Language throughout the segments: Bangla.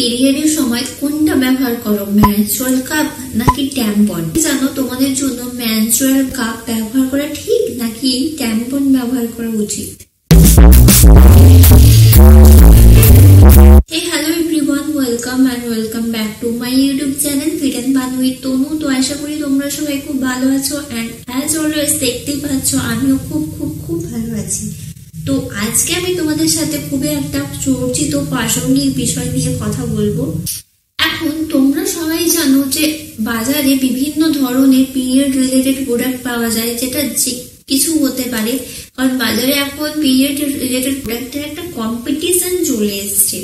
পিরিয়ডের সময় কোনটা ব্যবহার করো, মেনস্ট্রুয়াল কাপ নাকি ট্যাম্পন? জানো তোমাদের জন্য মেনস্ট্রুয়াল কাপ ব্যবহার করা ঠিক নাকি ট্যাম্পন ব্যবহার করা উচিত? Hey, hello everyone, welcome and welcome back to my YouTube channel Fit and Fun with Tonu। তো আশা করি তোমরা সবাই খুব ভালো আছো and as always দেখতেই পাচ্ছ আমিও খুব ভালো আছি। তো আজকে আমি তোমাদের সাথে খুবই একটা চর্চিত প্রাসঙ্গিক বিষয় নিয়ে কথা বলবো। এখন তোমরা সবাই জানো যে বাজারে বিভিন্ন ধরনের পিরিয়ড রিলেটেড প্রোডাক্ট পাওয়া যায়, যেটা কিছু হতে পারে, কারণ বাজারে এখন পিরিয়ড রিলেটেড প্রোডাক্টের একটা কম্পিটিশন চলে এসছে।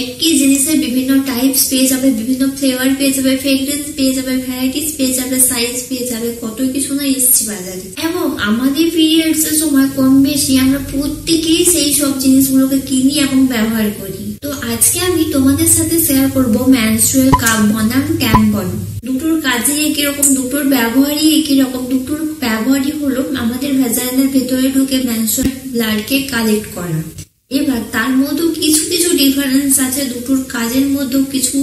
একই জিনিসের বিভিন্ন টাইপস পেয়ে যাবে, বিভিন্ন ফ্লেভার পেয়ে যাবে, ফ্রেগ্রেন্স পেয়ে যাবে, ভ্যারাইটিস পেয়ে যাবে, সাইজ পেয়ে যাবে, কত কিছু না এসছে বাজারে। এবং আমাদের পিরিয়ডস এর সময় কম বেশি আমরা প্রত্যেকেই সেই সব জিনিসগুলোকে কিনি এবং ব্যবহার করি। তো আজকে আমি তোমাদের সাথে শেয়ার করব মেনস্ট্রুয়াল কাপ বনাম ট্যাম্পন। দুটোর কাজে একই রকম, দুটোর ব্যবহারই একই রকম। দুটোর ব্যবহারই হলো আমাদের ভ্যাজাইনার ভেতরে ঢুকে মেনস্ট্রুয়াল ব্লাডকে কালেক্ট করা। এবার তার মধ্যেও কিছু ডিফারেন্স আছে, দুটোর কাজের মধ্যেও কিছু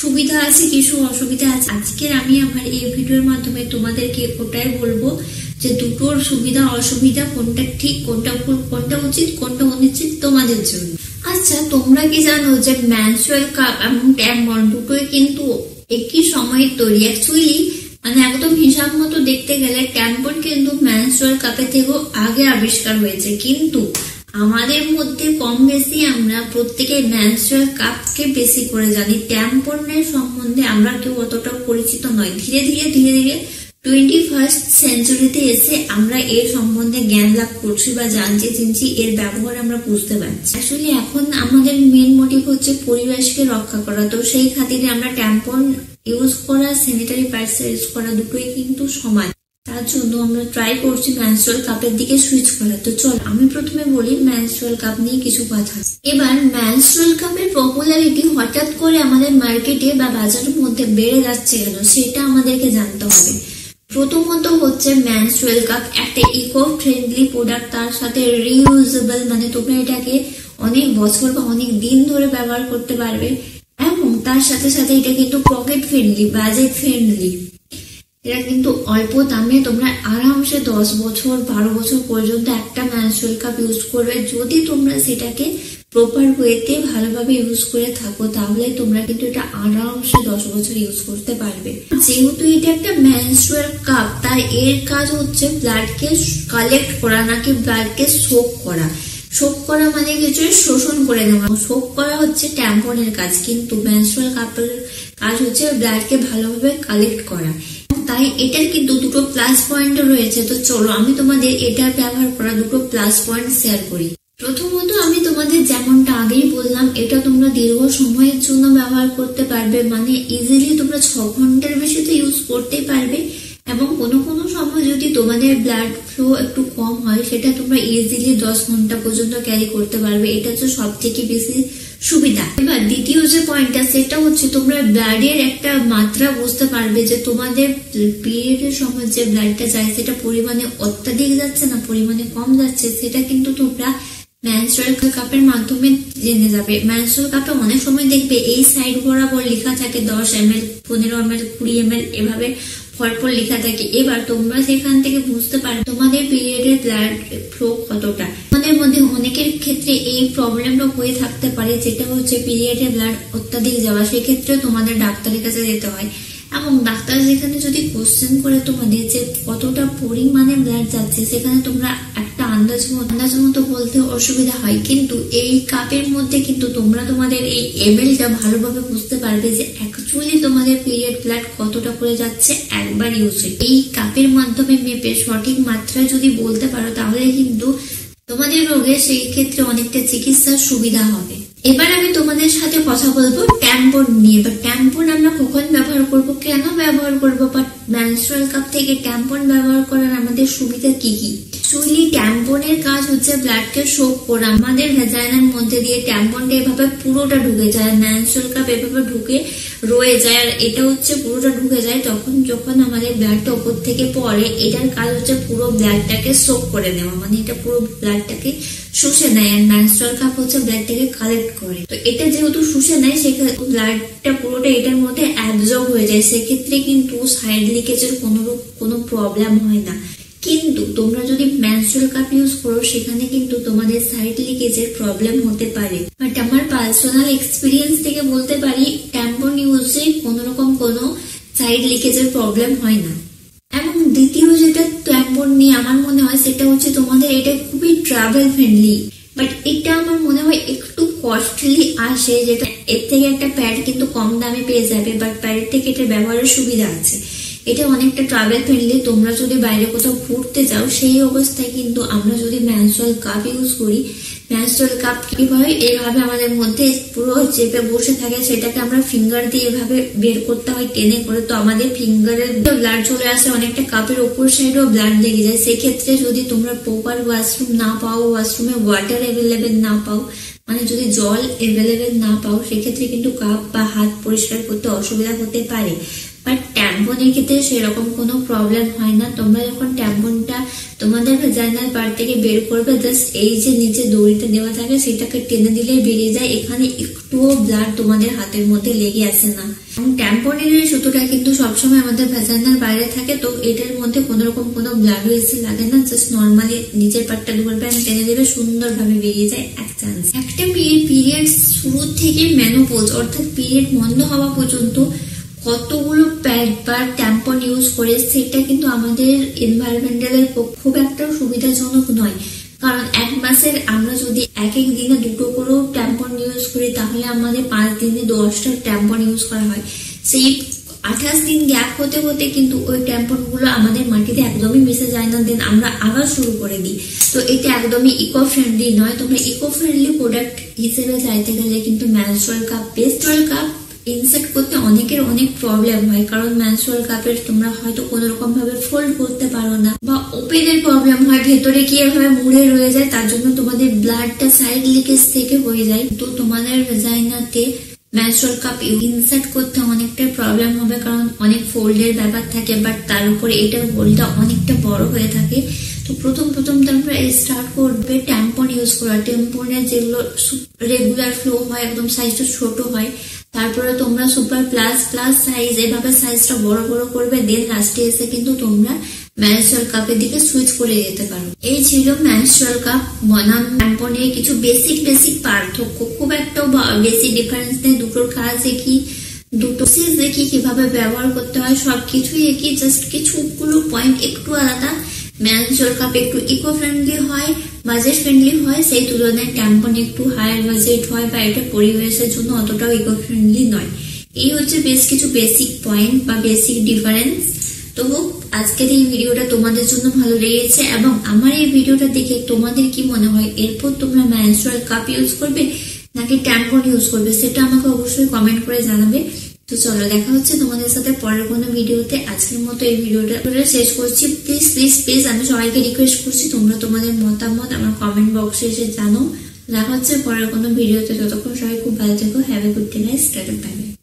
সুবিধা আছে, কিছু অসুবিধা আছে। আজকের আমি আমার এই ভিডিওর মাধ্যমে তোমাদেরকে ওটাই বলবো যে দুটোর সুবিধা অসুবিধা, কোনটা ঠিক কোনটা ভুল, কোনটা উচিত কোনটা অনুচিত তোমাদের জন্য। আচ্ছা, তোমরা কি জানো যে মেনস্ট্রুয়াল কাপ এবং ট্যাম্পন দুটোই কিন্তু একই সময়ে তৈরি। অ্যাকচুয়ালি মানে একদম হিসাব মতো দেখতে গেলে ট্যাম্পন কিন্তু মেনস্ট্রুয়াল কাপের থেকেও আগে আবিষ্কার হয়েছে, কিন্তু আমাদের মধ্যে কম বেশি আমরা প্রত্যেকে মেনস্ট্রুয়াল কাপকে বেশি করে জানি, ট্যাম্পনের সম্বন্ধে আমরা কেউ অতটা পরিচিত নয়। ধীরে ধীরে 21st সেঞ্চুরিতে এসে আমরা এর সম্বন্ধে জ্ঞান লাভ করছি বা জানছি, এর ব্যবহার আমরা বুঝতে পারছি। আসলে এখন আমাদের মেন মোটিভ হচ্ছে পরিবেশকে রক্ষা করা। তো সেই খাতিরে আমরা ট্যাম্পন ইউজ করা, স্যানিটারি প্যাডস ইউজ করা দুটোই কিন্তু সমান। তার জন্য আমরা ট্রাই করছি মেনস্ট্রুয়াল কাপের দিকে সুইচ করা। তো চল আমি প্রথমে বলি মেনস্ট্রুয়াল কাপ নিয়ে কিছু কথা। এবার মেনস্ট্রুয়াল কাপের পপুলারিটি হঠাৎ করে আমাদের মার্কেটে বা বাজারের মধ্যে বেড়ে যাচ্ছে কেন, সেটা আমাদেরকে জানতে হবে। প্রথমত হচ্ছে মেনস্ট্রুয়াল কাপ একটা ইকো ফ্রেন্ডলি প্রোডাক্ট, তার সাথে রিইউজেবল, মানে তোমরা এটাকে অনেক বছর বা অনেক দিন ধরে ব্যবহার করতে পারবে। এবং তার সাথে এটা কিন্তু পকেট ফ্রেন্ডলি, বাজেট ফ্রেন্ডলি। এটা কিন্তু অল্প দামে তোমরা আরামসে 10 বছর 12 বছর পর্যন্ত একটা মেনস্ট্রুয়াল কাপ ইউজ করবে। যদি তোমরা সেটাকে প্রপার ওয়েতে ভালোভাবে ইউজ করে থাকো, তাহলে তোমরা কিন্তু এটা আরামসে 10 বছর ইউজ করতে পারবে। যেহেতু এটা একটা মেনস্ট্রুয়াল কাপ, তাই এর কাজ হচ্ছে ব্লাডকে কালেক্ট করা, নাকি ব্লাডকে সোক করা। সোক করা মানে কিছু শোষণ করে নেওয়া। সোক করা হচ্ছে ট্যাম্পনের কাজ, কিন্তু মেনস্ট্রুয়াল কাপের কাজ হচ্ছে ব্লাডকে ভালোভাবে কালেক্ট করা। তাই এটার কিন্তু দুটো প্লাস পয়েন্ট রয়েছে। তো চলো আমি তোমাদের এটার ব্যবহার করা দুটো প্লাস পয়েন্ট শেয়ার করি। প্রথমত আমি তোমাদের যেমনটা আগেই বললাম, এটা তোমরা দীর্ঘ সময়ের জন্য ব্যবহার করতে পারবে, মানে ইজিলি তোমরা 6 ঘন্টার বেশি তো ইউজ করতে পারবে। এবং কোনো সময় যদি তোমাদের ব্লাড ফ্লো একটু কম হয়, সেটা তোমরা ইজিলি 10 ঘন্টা পর্যন্ত ক্যারি করতে পারবে। এটা হচ্ছে সব থেকে বেশি সুবিধা। এবার দ্বিতীয় যে পয়েন্টটা, সেটা হচ্ছে তোমরা ব্লাডের একটা মাত্রা বুঝতে পারবে, যে তোমাদের পিরিয়ডের সময় যে ব্লাডটা যায় সেটা পরিমাণে অত্যাধিক যাচ্ছে না পরিমাণে কম যাচ্ছে, সেটা কিন্তু তোমরা মেনস্ট্রুয়াল কাপের মাধ্যমে জেনে যাবে। মেনস্ট্রুয়াল কাপে অনেক সময় দেখবে এই সাইড বরাবর লেখা থাকে 10 ml, 15 ml, 20 ml এভাবে ফলফল লেখা থাকে। এবার তোমরা সেখান থেকে বুঝতে পারবে তোমাদের পিরিয়ডের ব্লাড ফ্লো কতটা। আমাদের মধ্যে অনেকের ক্ষেত্রে এই প্রবলেমটা হয়ে থাকতে পারে, যেটা হচ্ছে পিরিয়ডের ব্লাড অত্যাধিক যাওয়া। সেক্ষেত্রে তোমাদের ডাক্তারের কাছে যেতে হয়, এবং ডাক্তার যেখানে যদি কোশ্চেন করে তোমাদের যে কতটা পরিমাণে ব্লাড যাচ্ছে, সেখানে তোমরা একটা আন্দাজ মতো বলতে অসুবিধা হয়। কিন্তু এই কাপের মধ্যে কিন্তু তোমরা তোমাদের এই এমএলটা ভালোভাবে বুঝতে পারবে যে অ্যাকচুয়ালি তোমাদের পিরিয়ড ব্লাড কতটা করে যাচ্ছে একবার ইউজে। এই কাপের মাধ্যমে মেপে সঠিক মাত্রায় যদি বলতে পারো, তাহলে কিন্তু তোমাদের রোগে সেই ক্ষেত্রে অনেকটা চিকিৎসার সুবিধা হবে। এবার আমি তোমাদের সাথে কথা বলবো ট্যাম্পন নিয়ে। বা ট্যাম্পন আমরা কখন ব্যবহার করব, কেন ব্যবহার করব, বা মেনস্ট্রুয়াল কাপ থেকে ট্যাম্পন ব্যবহার করার আমাদের সুবিধা কি কি। অ্যাকচুয়ালি ট্যাম্পনের কাজ হচ্ছে ব্লাডকে শোক করা। আমাদের ভ্যাজাইনার মধ্যে দিয়ে ট্যাম্পনটা এভাবে পুরোটা ঢুকে যায়, মেনস্ট্রুয়াল কাপ এভাবে ঢুকে রয়ে যায়, আর এটা হচ্ছে পুরোটা ঢুকে যায়। তখন যখন আমাদের ব্লাডটা উপর থেকে পড়ে, এটার কাজ হচ্ছে পুরো ব্লাডটাকে শোক করে নেওয়া, মানে এটা পুরো ব্লাডটাকে শুষে নেয়। আর মেনস্ট্রুয়াল কাপ হচ্ছে ব্লাডটাকে কালেক্ট করে। তো এটা যেহেতু শুষে নেয়, সেক্ষেত্রে ব্লাডটা পুরোটা এটার মধ্যে অ্যাবজর্ব হয়ে যায়, সেক্ষেত্রে কিন্তু সাইড লিকেজের কোনো প্রবলেম হয় না। কিন্তু তোমরা যদি মেনস্ট্রুয়াল কাপ ইউজ করো, সেখানে কিন্তু তোমাদের সাইড লিকেজের প্রবলেম হতে পারে। বাট আমার পার্সোনাল এক্সপিরিয়েন্স থেকে বলতে পারি, ট্যাম্পন ইউজে কোনোরকম কোনো সাইড লিকেজের প্রবলেম হয় না। এবং দ্বিতীয় যেটা ট্যাম্পন নিয়ে আমার মনে হয়, সেটা হচ্ছে তোমাদের এটা খুবই ট্রাভেল ফ্রেন্ডলি। বাট এটা আমার মনে হয় একটু কস্টলি আসে, যেটা এর থেকে একটা প্যাড কিন্তু কম দামে পেয়ে যাবে, বাট প্যাডের থেকে এটা ব্যবহারের সুবিধা আছে। এটা অনেকটা ট্রাভেল ফ্রেন্ডলি। তোমরা যদি বাইরে কোথাও ঘুরতে যাও, সেই অবস্থায় কিন্তু আমরা যদি মেনস্ট্রুয়াল কাপ ইউজ করি, মেনস্ট্রুয়াল কাপ কি হয়, এইভাবে আমাদের মধ্যে পুরো চেপে বসে থাকে, সেটাকে আমরা ফিঙ্গার দিয়ে এভাবে বের করতে হয় টেনে করে। তো আমাদের ফিঙ্গারের ব্লাড চলে আসে, অনেকটা কাপের ওপর সাইডেও ব্লাড লেগে যায়। সেক্ষেত্রে যদি তোমরা প্রপার ওয়াশরুম না পাও, ওয়াশরুমে ওয়াটার অ্যাভেলেবেল না পাও, মানে যদি জল অ্যাভেলেবেল না পাও, সেক্ষেত্রে কিন্তু কাপ বা হাত পরিষ্কার করতে অসুবিধা হতে পারে। বাট ট্যাম্পনের ক্ষেত্রে সেরকম কোনো প্রবলেম হয় না। তোমরা যখন ট্যাম্পনটা তোমাদের ভ্যাজাইনাল পার্ট থেকে বের করবে, জাস্ট এই যে নিচে দড়িটা দেওয়া থাকে, সেটাকে টেনে দিলে বেরিয়ে যায়। এখানে একটুও ব্লাড তোমাদের হাতের মধ্যে লেগে আসে না। এবং ট্যাম্পনের এই সুতোটা কিন্তু সবসময় আমাদের ভ্যাজাইনাল বাইরে থাকে, তো এটার মধ্যে কোনো রকম কোনো ব্লাড এসে লাগে না। জাস্ট নর্মালি নিচের পার্টটা ধরবে, টেনে দেবে, সুন্দরভাবে বেরিয়ে যায় এক চান্স। একটা পিরিয়ড শুরু থেকে মেনোপজ অর্থাৎ পিরিয়ড বন্ধ হওয়া পর্যন্ত কতগুলো প্যাড বা ট্যাম্পন ইউজ করে, সেটা কিন্তু আমাদের এনভায়রনমেন্টালের খুব একটা সুবিধাজনক নয়। কারণ এক মাসের আমরা যদি এক দিনে 2টো করেও ট্যাম্পন ইউজ করি, তাহলে আমাদের 5 দিনে 10টা ট্যাম্পন ইউজ করা হয়। সেই 28 দিন গ্যাপ হতে হতে কিন্তু ওই ট্যাম্পন গুলো আমাদের মাটিতে একদমই মিশে যায় না, দেন আমরা আবার শুরু করে দিই। তো এটা একদমই ইকো ফ্রেন্ডলি নয়। তোমরা ইকো ফ্রেন্ডলি প্রোডাক্ট হিসেবে চাইতে গেলে কিন্তু menstrual cup menstrual cup insert করতে অনেকের অনেক প্রবলেম হয়, কারণ মেনস্ট্রুয়াল কাপের তোমরা হয়তো কোনো রকম ভাবে ফোল্ড করতে পারো না, বা ওপেনের প্রবলেম হয়, ভেতরে কি এভাবে মুড়ে রয়ে যায়, তার জন্য তোমাদের ব্লাডটা সাইড লিকেজ থেকে হয়ে যায়। তো তোমাদের ভ্যাজাইনাতে মেনস্ট্রুয়াল কাপ ইনসার্ট করতে অনেকটা প্রবলেম হবে, কারণ অনেক ফোল্ডের ব্যাপার থাকে, বাট তার উপরে এটার হোলটা অনেকটা বড় হয়ে থাকে। তো প্রথম তোমরা স্টার্ট করবে ট্যাম্পন ইউজ করা। ট্যাম্পনের যেগুলো রেগুলার ফ্লো হয়, একদম সাইজটা ছোট হয়, তারপরে তোমরা সুপার প্লাস সাইজ, এভাবে সাইজটা বড় করবে, দেন লাস্টে এসে কিন্তু তোমরা মেনস্ট্রুয়াল কাপের দিকে সুইচ করে যেতে পারো। এই ছিল মেনস্ট্রুয়াল কাপ বনাম ট্যাম্পনের কিছু বেসিক পার্থক্য। খুব একটা বেশি ডিফারেন্স নেই, দুটোর কাজ একই, দুটো সিজ দেখি কিভাবে ব্যবহার করতে হয়, সবকিছুই একই, জাস্ট কিছুগুলো পয়েন্ট একটু আলাদা। মেনস্ট্রুয়াল কাপ একটু ইকো ফ্রেন্ডলি হয়, বাজেট ফ্রেন্ডলি হয়, সেই তুলনায় ট্যাম্পন একটু হায়ার বাজেট হয়, বা এটা পরিবেশের জন্য অতটাও ইকো ফ্রেন্ডলি নয়। এই হচ্ছে বেশ কিছু বেসিক পয়েন্ট বা বেসিক ডিফারেন্স। তো আজকের এই ভিডিওটা তোমাদের জন্য ভালো লেগেছে, এবং আমার এই ভিডিওটা দেখে তোমাদের কি মনে হয়, এরপর তোমরা মেনস্ট্রুয়াল কাপ ইউজ করবে নাকি ট্যাম্পন ইউজ করবে, সেটা আমাকে অবশ্যই কমেন্ট করে জানাবে। তো চলো, দেখা হচ্ছে তোমাদের সাথে পরের কোনো ভিডিওতে। আজকের মতো এই ভিডিওটা শেষ করছি। প্লিজ আমি সবাইকে রিকোয়েস্ট করছি, তোমরা তোমাদের মতামত আমার কমেন্ট বক্সে এসে জানো। দেখা হচ্ছে পরের কোনো ভিডিওতে। ততক্ষণ সবাই খুব ভালো থেকো। Have a good day guys. Tata, bye bye.